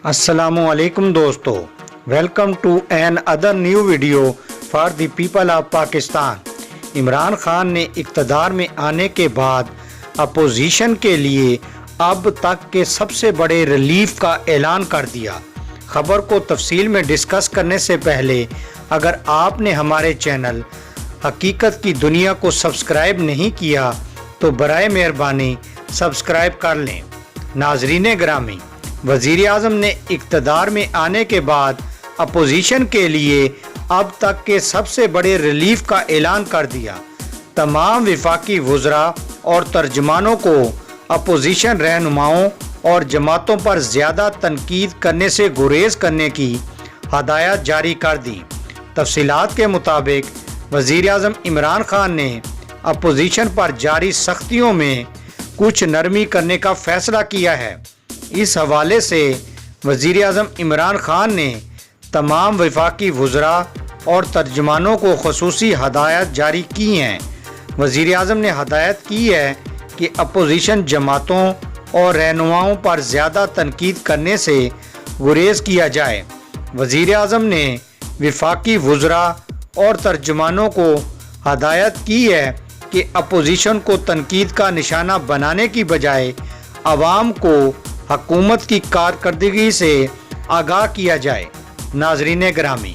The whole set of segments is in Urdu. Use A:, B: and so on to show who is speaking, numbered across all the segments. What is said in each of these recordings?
A: السلام علیکم دوستو، welcome to another new video for the people of Pakistan. Imran Khan نے اقتدار میں آنے کے بعد اپوزیشن کے لیے اب تک کے سب سے بڑے ریلیف کا اعلان کر دیا۔ خبر کو تفصیل میں ڈسکس کرنے سے پہلے اگر آپ نے ہمارے چینل حقیقت کی دنیا کو سبسکرائب نہیں کیا تو برائے مہربانی سبسکرائب کر لیں۔ ناظرین گرامی، وزیر اعظم نے اقتدار میں آنے کے بعد اپوزیشن کے لیے اب تک کے سب سے بڑے ریلیف کا اعلان کر دیا۔ تمام وفاقی وزراء اور ترجمانوں کو اپوزیشن رہنماؤں اور جماعتوں پر زیادہ تنقید کرنے سے گریز کرنے کی ہدایت جاری کر دی۔ تفصیلات کے مطابق وزیر اعظم عمران خان نے اپوزیشن پر جاری سختیوں میں کچھ نرمی کرنے کا فیصلہ کیا ہے۔ اس حوالے سے وزیر اعظم عمران خان نے تمام وفاقی وزراء اور ترجمانوں کو خصوصی ہدایت جاری کی ہیں۔ وزیر اعظم نے ہدایت کی ہے کہ اپوزیشن جماعتوں اور رہنماؤں پر زیادہ تنقید کرنے سے گریز کیا جائے۔ وزیر اعظم نے وفاقی وزراء اور ترجمانوں کو ہدایت کی ہے کہ اپوزیشن کو تنقید کا نشانہ بنانے کی بجائے عوام کو حکومت کی کارکردگی سے آگاہ کیا جائے۔ ناظرین گرامی،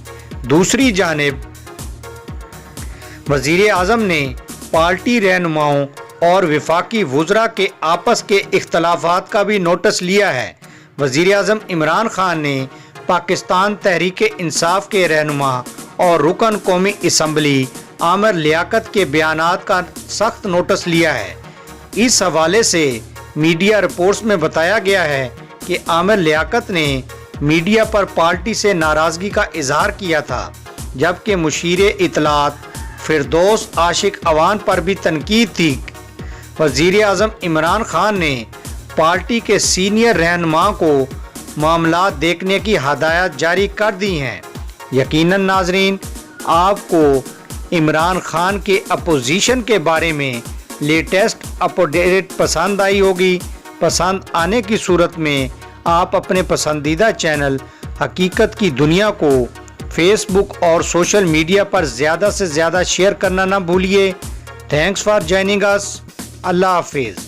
A: دوسری جانب وزیر اعظم نے پارٹی رہنماؤں اور وفاقی وزراء کے آپس کے اختلافات کا بھی نوٹس لیا ہے۔ وزیر اعظم عمران خان نے پاکستان تحریک انصاف کے رہنما اور رکن قومی اسمبلی عامر لیاقت کے بیانات کا سخت نوٹس لیا ہے۔ اس حوالے سے میڈیا رپورٹس میں بتایا گیا ہے کہ عامر لیاقت نے میڈیا پر پارٹی سے ناراضگی کا اظہار کیا تھا، جبکہ مشیر اطلاعات فردوس عاشق اوان پر بھی تنقید تھی۔ وزیر اعظم عمران خان نے پارٹی کے سینئر رہنما کو معاملات دیکھنے کی ہدایت جاری کر دی ہیں۔ یقیناً ناظرین، آپ کو عمران خان کے اپوزیشن کے بارے میں لیٹسٹ اپڈیٹ پسند آئی ہوگی۔ پسند آنے کی صورت میں آپ اپنے پسندیدہ چینل حقیقت کی دنیا کو فیس بک اور سوشل میڈیا پر زیادہ سے زیادہ شیئر کرنا نہ بھولیے۔ تھینکس فار جوائننگ اس۔ اللہ حافظ۔